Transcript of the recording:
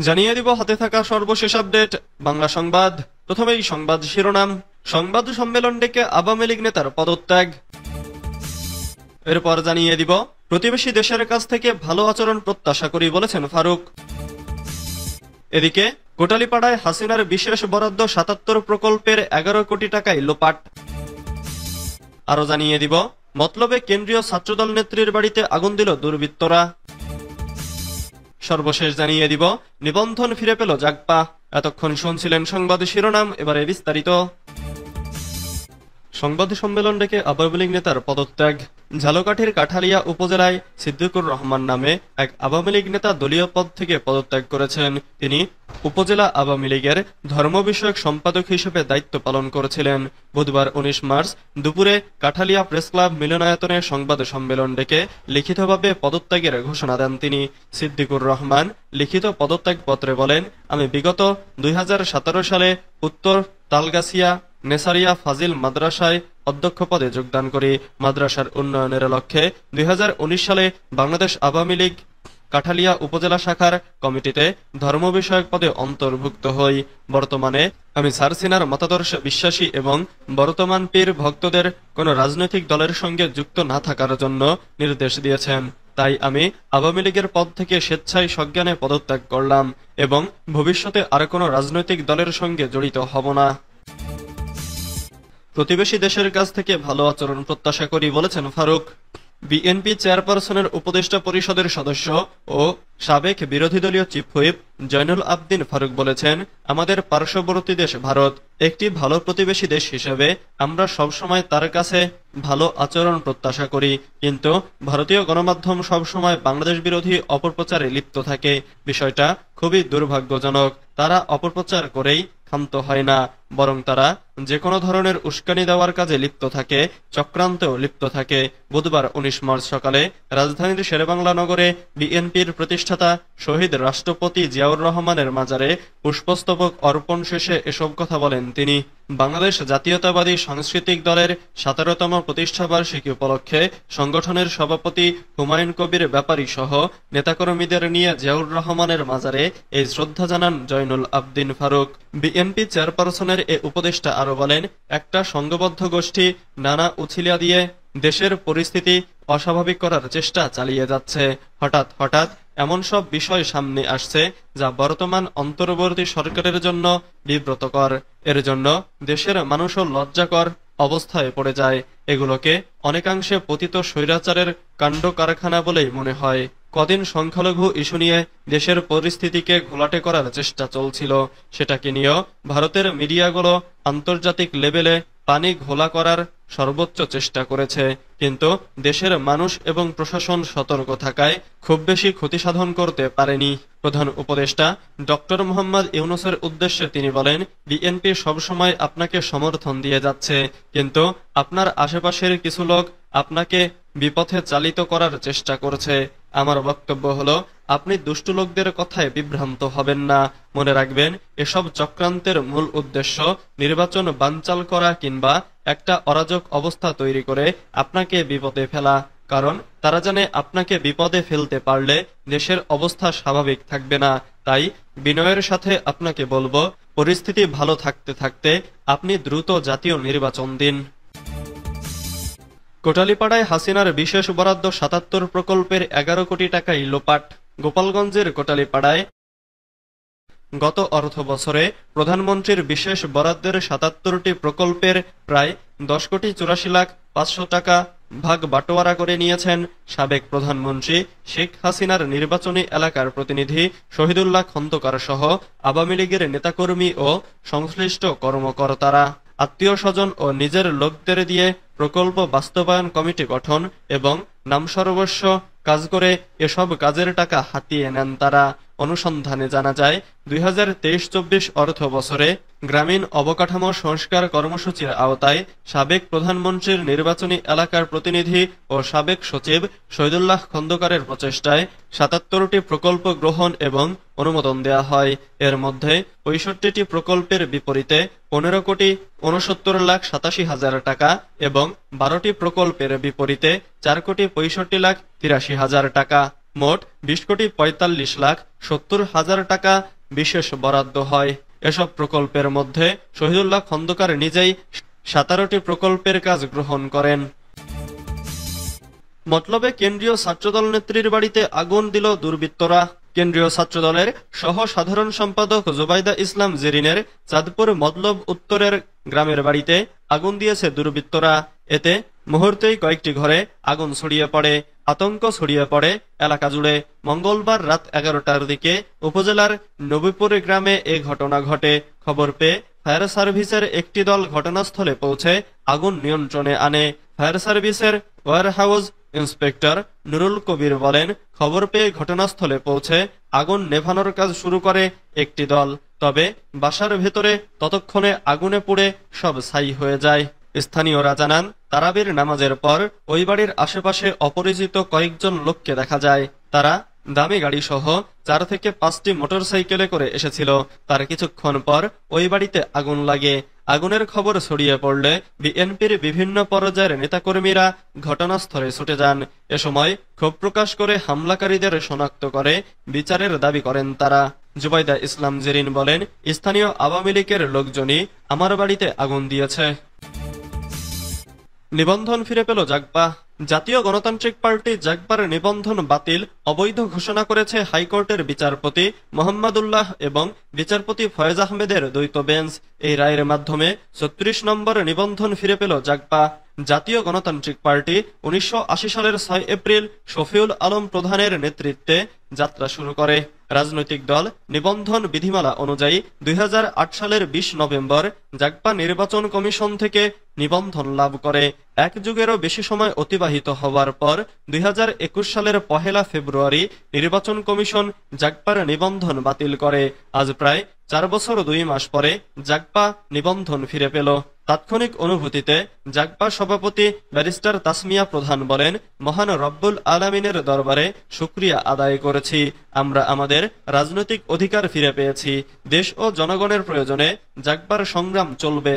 জানিয়ে দিব হাতে থাকা সর্বশেষ আপডেট বাংলা সংবাদ। প্রথমেই সংবাদ শিরোনাম। সংবাদ সম্মেলন ডেকে আওয়ামী লীগ নেতার পদত্যাগ। এরপর জানিয়ে দিব প্রতিবেশী দেশের কাছ থেকে ভালো আচরণ প্রত্যাশা করি বলেছেন ফারুক। এদিকে কোটালীপাড়ায় হাসিনার বিশেষ বরাদ্দ ৭৭ প্রকল্পের ১১ কোটি টাকায় লোপাট। আরো জানিয়ে দিব মতলবে কেন্দ্রীয় ছাত্রদল নেত্রীর বাড়িতে আগুন দিল দুর্বৃত্তরা। সর্বশেষ জানিয়ে দিব নিবন্ধন ফিরে পেল জাগপা। এতক্ষণ শুনছিলেন সংবাদ শিরোনাম, এবারে বিস্তারিত। সংবাদ সম্মেলন ডেকে আওয়ামী লীগ নেতার পদত্যাগ। ঝালকাঠির কাঠালিয়া উপজেলায় সিদ্দিকুর রহমান নামে এক আওয়ামী লীগ নেতা দলীয় পদ থেকে পদত্যাগ করেছেন। তিনি উপজেলা আওয়ামী লীগের ধর্ম বিষয়ক সম্পাদক হিসেবে দায়িত্ব পালন করেছিলেন। বুধবার ১৯ মার্চ দুপুরে কাঠালিয়া প্রেস ক্লাব মিলনায়তনে সংবাদ সম্মেলন ডেকে লিখিতভাবে পদত্যাগের ঘোষণা দেন তিনি। সিদ্দিকুর রহমান লিখিত পদত্যাগ পত্রে বলেন, আমি বিগত ২০১৭ সালে উত্তর তালগাছিয়া নেসারিয়া ফাজিল মাদ্রাসায় অধ্যক্ষ পদে যোগদান করি। মাদ্রাসার উন্নয়নের লক্ষ্যে ২০১৯ সালে বাংলাদেশ আওয়ামী লীগ কাঠালিয়া উপজেলা শাখার কমিটিতে ধর্ম বিষয়ক পদে অন্তর্ভুক্ত হই। বর্তমানে আমি সারসিনার মতাদর্শে বিশ্বাসী এবং বর্তমান পীর ভক্তদের কোন রাজনৈতিক দলের সঙ্গে যুক্ত না থাকার জন্য নির্দেশ দিয়েছেন। তাই আমি আওয়ামী লীগের পদ থেকে স্বেচ্ছায় সজ্ঞানে পদত্যাগ করলাম এবং ভবিষ্যতে আর কোনো রাজনৈতিক দলের সঙ্গে জড়িত হব না। প্রতিবেশী দেশের কাছ থেকে ভালো আচরণ প্রত্যাশা করি বলেছেন ফারুক। বিএনপি চেয়ারপারসনের উপদেষ্টা পরিষদের সদস্য ও সাবেক বিরোধী দলীয় চিফ হুইপ জয়নুল আবদিন ফারুক বলেছেন, আমাদের পার্শ্ববর্তী দেশ ভারত একটি ভালো প্রতিবেশী দেশ হিসেবে আমরা সবসময় তার কাছে ভালো আচরণ প্রত্যাশা করি, কিন্তু ভারতীয় গণমাধ্যম সবসময় বাংলাদেশ বিরোধী অপপ্রচারে লিপ্ত থাকে। বিষয়টা খুবই দুর্ভাগ্যজনক। তারা অপপ্রচার করেই ক্ষান্ত হয় না, বরং তারা যে কোনো ধরনের উস্কানি দেওয়ার কাজে লিপ্ত থাকে, চক্রান্তেও লিপ্ত থাকে। বুধবার ১৯ মার্চ সকালে রাজধানীর শেরেবাংলা নগরে বিএনপির প্রতিষ্ঠাতা শহীদ রাষ্ট্রপতি জিয়াউর রহমানের মাজারে পুষ্পস্তবক অর্পণ শেষে এসব কথা বলেন তিনি। বাংলাদেশ জাতীয়তাবাদী সাংস্কৃতিক দলের ১৭তম প্রতিষ্ঠাবার্ষিকী উপলক্ষে সংগঠনের সভাপতি হুমায়ুন কবির ব্যাপারী সহ নেতাকর্মীদের নিয়ে জিয়াউর রহমানের মাজারে এই শ্রদ্ধা জানান জয়নুল আবদিন ফারুক। বিএনপি চেয়ারপারসনের এ উপদেষ্টা আরো বলেন, একটা সংঘবদ্ধ গোষ্ঠী নানা উছিলা দিয়ে দেশের পরিস্থিতি অস্বাভাবিক করার চেষ্টা চালিয়ে যাচ্ছে। হঠাৎ হঠাৎ এমন সব বিষয় সামনে আসছে যা বর্তমান অন্তর্বর্তী সরকারের জন্য বিব্রতকর। এর জন্য দেশের মানুষও লজ্জাকর অবস্থায় পড়ে যায়। এগুলোকে অনেকাংশে পতিত স্বৈরাচারের কাণ্ড কারখানা বলেই মনে হয়। কদিন সংখ্যালঘু ইস্যু নিয়ে দেশের পরিস্থিতিকে ঘোলাটে করার চেষ্টা চলছিল, সেটাকে নিয়েও ভারতের মিডিয়াগুলো আন্তর্জাতিক লেভেলে পানি ঘোলা করার সর্বোচ্চ চেষ্টা করেছে, কিন্তু দেশের মানুষ এবং প্রশাসন সতর্ক থাকায় খুব বেশি ক্ষতি সাধন করতে পারেনি। প্রধান উপদেষ্টা ডক্টর মোহাম্মদ ইউনূসের উদ্দেশ্যে তিনি বলেন, বিএনপি সবসময় আপনাকে সমর্থন দিয়ে যাচ্ছে, কিন্তু আপনার আশেপাশের কিছু লোক আপনাকে বিপথে চালিত করার চেষ্টা করছে। আমার বক্তব্য হলো, আপনি দুষ্টু লোকদের কথায় বিভ্রান্ত হবেন না। মনে রাখবেন, এসব চক্রান্তের মূল উদ্দেশ্য নির্বাচন বানচাল করা কিংবা একটা অরাজক অবস্থা তৈরি করে আপনাকে বিপদে ফেলা। কারণ তারা জানে আপনাকে বিপদে ফেলতে পারলে দেশের অবস্থা স্বাভাবিক থাকবে না। তাই বিনয়ের সাথে আপনাকে বলবো, পরিস্থিতি ভালো থাকতে থাকতে আপনি দ্রুত জাতীয় নির্বাচন দিন। কোটালীপাড়ায় হাসিনার বিশেষ বরাদ্দ ৭৭ প্রকল্পের ১১ কোটি টাকায় লোপাট। গোপালগঞ্জের কোটালীপাড়ায় গত অর্থ বছরে প্রধানমন্ত্রীর বিশেষ বরাদ্দের ৭৭টি প্রকল্পের প্রায় ১০,৮৪,৫০০,০০০ টাকা ভাগ বাটোয়ারা করে নিয়েছেন সাবেক প্রধানমন্ত্রী শেখ হাসিনার নির্বাচনী এলাকার প্রতিনিধি শহীদুল্লাহ খন্দকার সহ আওয়ামী লীগের নেতাকর্মী ও সংশ্লিষ্ট কর্মকর্তারা। আত্মীয় স্বজন ও নিজের লোকদের দিয়ে প্রকল্প বাস্তবায়ন কমিটি গঠন এবং নামসর্বস্ব কাজ করে এসব কাজের টাকা হাতিয়ে নেন তারা। অনুসন্ধানে জানা যায়, ২০২৩-২৪ অর্থ বছরে গ্রামীণ অবকাঠামো সংস্কার কর্মসূচির আওতায় সাবেক প্রধানমন্ত্রীর নির্বাচনী এলাকার প্রতিনিধি ও সাবেক সচিব শহীদুল্লাহ খন্দকারের প্রচেষ্টায় ৭৭টি প্রকল্প গ্রহণ এবং অনুমোদন দেয়া হয়। এর মধ্যে ৬৫টি প্রকল্পের বিপরীতে ১৫,৬৯,৮৭,০০০ টাকা এবং ১২টি প্রকল্পের বিপরীতে ৪,৬৫,৮৩,০০০ টাকা। মোট 20,45,70,000 টাকা বিশেষ বরাদ্দ হয়। এসব প্রকল্পের মধ্যে শহীদুল্লাহ খন্দকার নিজেই 17টি প্রকল্পের কাজ গ্রহণ করেন। মতলবে কেন্দ্রীয় ছাত্রদল নেত্রীর বাড়িতে আগুন দিল দুর্বৃত্তরা। কেন্দ্রীয় ছাত্রদলের সহ সাধারণ সম্পাদক জুবাইদা ইসলাম জেরিনের চাঁদপুর মতলব উত্তরের গ্রামের বাড়িতে আগুন দিয়েছে দুর্বৃত্তরা। এতে মুহূর্তেই কয়েকটি ঘরে আগুন ছড়িয়ে পড়ে, আতঙ্ক ছড়িয়ে পড়ে এলাকা জুড়ে। মঙ্গলবার রাত 11টার দিকে উপজেলার নবীপুর গ্রামে এ ঘটনা ঘটে। খবর পেয়ে ফায়ার সার্ভিসের একটি দল ঘটনাস্থলে পৌঁছে আগুন নিয়ন্ত্রণে আনে। ফায়ার সার্ভিসের ওয়ারহাউস ইন্সপেক্টর নুরুল কবির বলেন, খবর পেয়ে ঘটনাস্থলে পৌঁছে আগুন নেভানোর কাজ শুরু করে একটি দল। তবে বাসার ভেতরে ততক্ষণে আগুনে পুড়ে সব ছাই হয়ে যায়। স্থানীয়রা জানান, তারাবির নামাজের পর ওই বাড়ির আশেপাশে অপরিচিত কয়েকজন লোককে দেখা যায়। তারা দামি গাড়ি সহ 4 থেকে 5টি মোটরসাইকেলে করে এসেছিল। তার কিছুক্ষণ পর ওই বাড়িতে আগুন লাগে। আগুনের খবর ছড়িয়ে পড়লে বিএনপির বিভিন্ন পর্যায়ের নেতাকর্মীরা ঘটনাস্থলে ছুটে যান। এ সময় ক্ষোভ প্রকাশ করে হামলাকারীদের শনাক্ত করে বিচারের দাবি করেন তারা। জুবাইদা ইসলাম জেরিন বলেন, স্থানীয় আওয়ামী লীগের লোকজনই আমার বাড়িতে আগুন দিয়েছে। নিবন্ধন ফিরে পেল জাগবা। জাতীয় গণতান্ত্রিক পার্টি জাগবার নিবন্ধন বাতিল অবৈধ ঘোষণা করেছে হাইকোর্টের বিচারপতি মোহাম্মদুল্লাহ এবং বিচারপতি ফয়েজ আহমেদের দ্বৈত বেঞ্চ। এই রায়ের মাধ্যমে 36 নম্বর নিবন্ধন ফিরে পেল জাগবা। জাতীয় গণতান্ত্রিক পার্টি 1980 সালের 6 এপ্রিল শফিউল আলম প্রধানের নেতৃত্বে যাত্রা শুরু করে। রাজনৈতিক দল নিবন্ধন বিধিমালা অনুযায়ী 2008 সালের 20 নভেম্বর জাগবা নির্বাচন কমিশন থেকে নিবন্ধন লাভ করে। এক যুগেরও বেশি সময় অতিবাহিত হওয়ার পর 2021 সালের 1 ফেব্রুয়ারি নির্বাচন কমিশন জাগবার নিবন্ধন বাতিল করে। আজ প্রায় 4 বছর 2 মাস পরে জাগবা নিবন্ধন ফিরে পেল। তাৎক্ষণিক অনুভূতিতে জাগবা সভাপতি ব্যারিস্টার তাসমিয়া প্রধান বলেন, মহান রব্বুল আলামিনের দরবারে শুকরিয়া আদায় করেছি। আমরা আমাদের রাজনৈতিক অধিকার ফিরে পেয়েছি। দেশ ও জনগণের প্রয়োজনে জাগবার সংগ্রাম চলবে।